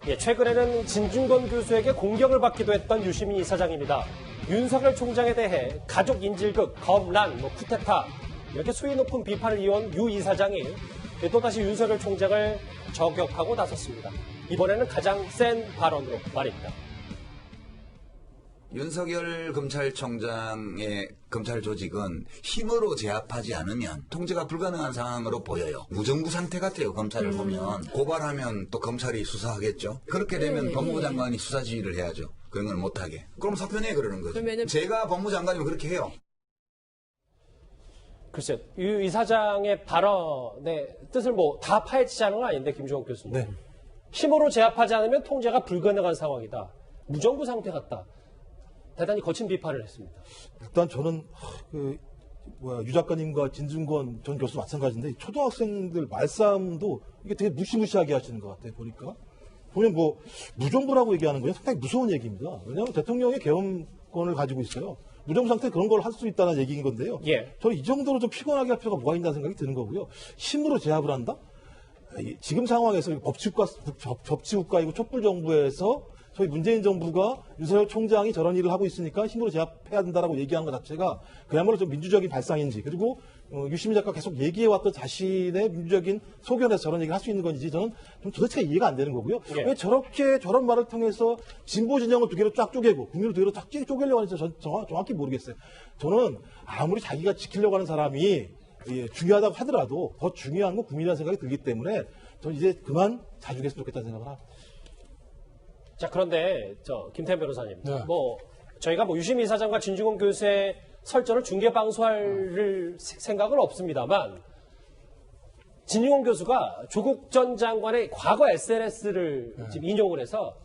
예, 최근에는 진중권 교수에게 공격을 받기도 했던 유시민 이사장입니다. 윤석열 총장에 대해 가족 인질극, 검란, 쿠데타 이렇게 수위 높은 비판을 이어온 유 이사장이 또다시 윤석열 총장을 저격하고 나섰습니다. 이번에는 가장 센 발언으로 말입니다. 윤석열 검찰총장의 검찰 조직은 힘으로 제압하지 않으면 통제가 불가능한 상황으로 보여요. 무정부 상태 같아요. 검찰을 보면. 고발하면 또 검찰이 수사하겠죠. 그렇게 되면 법무부 장관이 수사 지휘를 해야죠. 그런 걸 못하게. 그럼 사표내 그러는 거죠. 그러면은... 제가 법무부 장관이면 그렇게 해요. 글쎄요. 유 이사장의 발언의 뜻을 다 파헤치자는 건 아닌데, 김종욱 교수님. 네. 힘으로 제압하지 않으면 통제가 불가능한 상황이다. 무정부 상태 같다. 대단히 거친 비판을 했습니다. 일단 저는 유 작가님과 진중권 전 교수 마찬가지인데 초등학생들 말싸움도 이게 되게 무시무시하게 하시는 것 같아요. 보면 무정부라고 얘기하는 건 상당히 무서운 얘기입니다. 왜냐하면 대통령의 계엄권을 가지고 있어요. 무정부 상태 그런 걸 할 수 있다는 얘기인 건데요. 예. 저는 이 정도로 좀 피곤하게 할 필요가 뭐가 있다는 생각이 드는 거고요. 힘으로 제압을 한다? 지금 상황에서 법치국가이고 촛불정부에서 저희 문재인 정부가 윤석열 총장이 저런 일을 하고 있으니까 힘으로 제압해야 된다라고 얘기하는 것 자체가 그야말로 좀 민주적인 발상인지, 그리고 유시민 작가 계속 얘기해왔던 자신의 민주적인 소견에서 저런 얘기를 할 수 있는 건지 저는 좀 도대체 이해가 안 되는 거고요. 예. 왜 저런 말을 통해서 진보 진영을 두 개로 쫙 쪼개고 국민을 두 개로 쫙 쪼개려고 하는지 정확히 모르겠어요. 저는 아무리 자기가 지키려고 하는 사람이 중요하다고 하더라도 더 중요한 건 국민이라는 생각이 들기 때문에 저는 이제 그만 자중했으면 좋겠다는 생각을 합니다. 자, 그런데 김태현 변호사님, 네. 저희가 유시민 이사장과 진중권 교수의 설전을 중계 방송할 생각은 없습니다만, 진중권 교수가 조국 전 장관의 과거 SNS를 지금 인용을 해서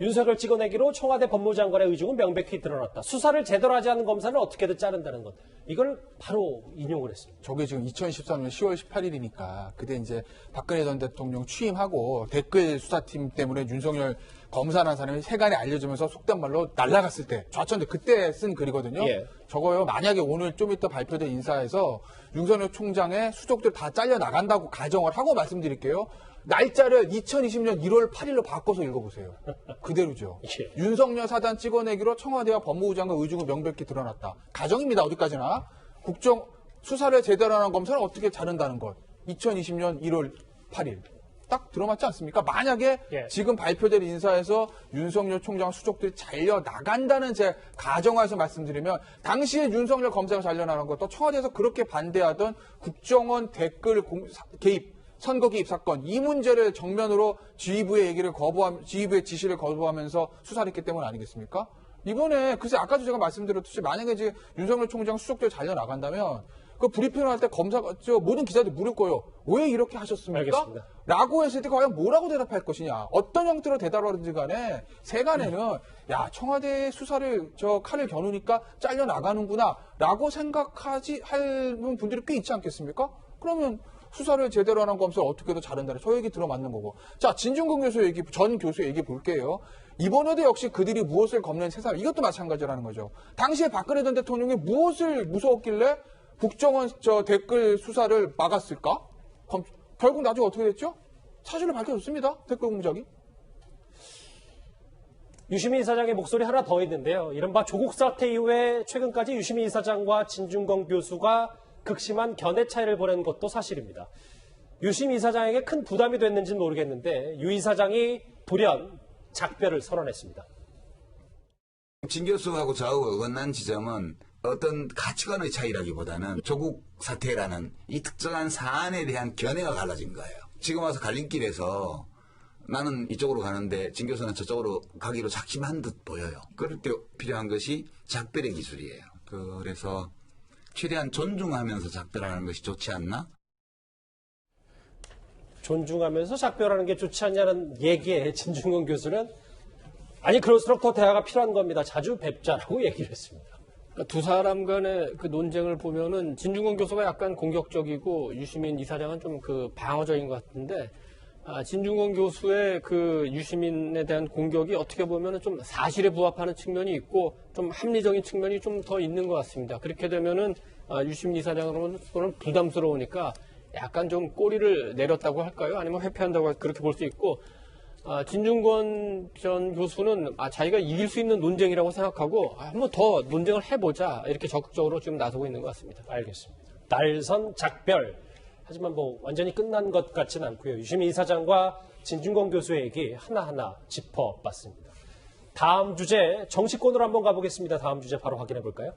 윤석열 찍어내기로 청와대 법무장관의 의중은 명백히 드러났다. 수사를 제대로 하지 않은 검사는 어떻게든 자른다는 것. 이걸 바로 인용을 했습니다. 저게 지금 2013년 10월 18일이니까 그때 이제 박근혜 전 대통령 취임하고 댓글 수사팀 때문에 윤석열 검사라는 사람이 세간에 알려지면서 속된 말로 날아갔을 때 좌천돼 그때 쓴 글이거든요. 예. 저거요. 만약에 오늘 좀 이따 발표된 인사에서 윤석열 총장의 수족들 다 잘려 나간다고 가정을 하고 말씀드릴게요. 날짜를 2020년 1월 8일로 바꿔서 읽어보세요. 그대로죠. 예. 윤석열 사단 찍어내기로 청와대와 법무부 장관 의중은 명백히 드러났다. 가정입니다. 어디까지나. 국정 수사를 제대로 하는 검사는 어떻게 자른다는 것. 2020년 1월 8일. 딱 들어맞지 않습니까? 만약에 지금 발표될 인사에서 윤석열 총장 수족들이 잘려 나간다는 제 가정하에서 말씀드리면 당시에 윤석열 검사가 잘려 나간 것도 청와대에서 그렇게 반대하던 국정원 댓글 개입 선거 개입 사건 이 문제를 정면으로 지휘부의 지시를 거부하면서 수사를 했기 때문 아니겠습니까? 이번에 글쎄 아까도 제가 말씀드렸듯이 만약에 이제 윤석열 총장 수석들 잘려 나간다면 그 브리핑을 할 때 검사가 모든 기자들이 물을 거예요. 왜 이렇게 하셨습니까? 알겠습니다. 라고 했을 때 과연 뭐라고 대답할 것이냐. 어떤 형태로 대답하든지 간에 세간에는 야 청와대 수사를 칼을 겨누니까 잘려 나가는구나 라고 생각하지 할 분들이 꽤 있지 않겠습니까? 그러면 수사를 제대로 하는 검사를 어떻게든 자른다는 저 얘기 들어맞는 거고. 자, 진중권 교수 얘기, 전 교수 얘기 볼게요. 이번에도 역시 그들이 무엇을 겁낸 세상, 이것도 마찬가지라는 거죠. 당시에 박근혜 전 대통령이 무엇을 무서웠길래 국정원 댓글 수사를 막았을까? 결국 나중에 어떻게 됐죠? 사실을 밝혀졌습니다. 댓글 공작이. 유시민 이사장의 목소리 하나 더 있는데요. 이른바 조국 사태 이후에 최근까지 유시민 이사장과 진중권 교수가 극심한 견해 차이를 보낸 것도 사실입니다. 유시민 이사장에게 큰 부담이 됐는지는 모르겠는데 유 이사장이 돌연 작별을 선언했습니다. 진 교수하고 저하고 어긋난 지점은 어떤 가치관의 차이라기보다는 조국 사태라는 이 특정한 사안에 대한 견해가 갈라진 거예요. 지금 와서 갈림길에서 나는 이쪽으로 가는데 진 교수는 저쪽으로 가기로 작심한 듯 보여요. 그럴 때 필요한 것이 작별의 기술이에요. 그래서 최대한 존중하면서 작별하는 것이 좋지 않나? 존중하면서 작별하는 게 좋지 않냐는 얘기에 진중권 교수는 아니 그럴수록 더 대화가 필요한 겁니다. 자주 뵙자라고 얘기를 했습니다. 그러니까 두 사람 간의 그 논쟁을 보면은 진중권 교수가 약간 공격적이고 유시민 이사장은 좀 방어적인 것 같은데 진중권 교수의 그 유시민에 대한 공격이 어떻게 보면은 좀 사실에 부합하는 측면이 있고 좀 합리적인 측면이 좀 더 있는 것 같습니다. 그렇게 되면은 유시민 이사장으로는 부담스러우니까 약간 좀 꼬리를 내렸다고 할까요? 아니면 회피한다고 그렇게 볼 수 있고 진중권 전 교수는 자기가 이길 수 있는 논쟁이라고 생각하고 한번 더 논쟁을 해보자 이렇게 적극적으로 지금 나서고 있는 것 같습니다. 알겠습니다. 날선 작별. 하지만 뭐 완전히 끝난 것 같지는 않고요. 유시민 이사장과 진중권 교수의 얘기 하나하나 짚어봤습니다. 다음 주제 정치권으로 한번 가보겠습니다. 다음 주제 바로 확인해 볼까요?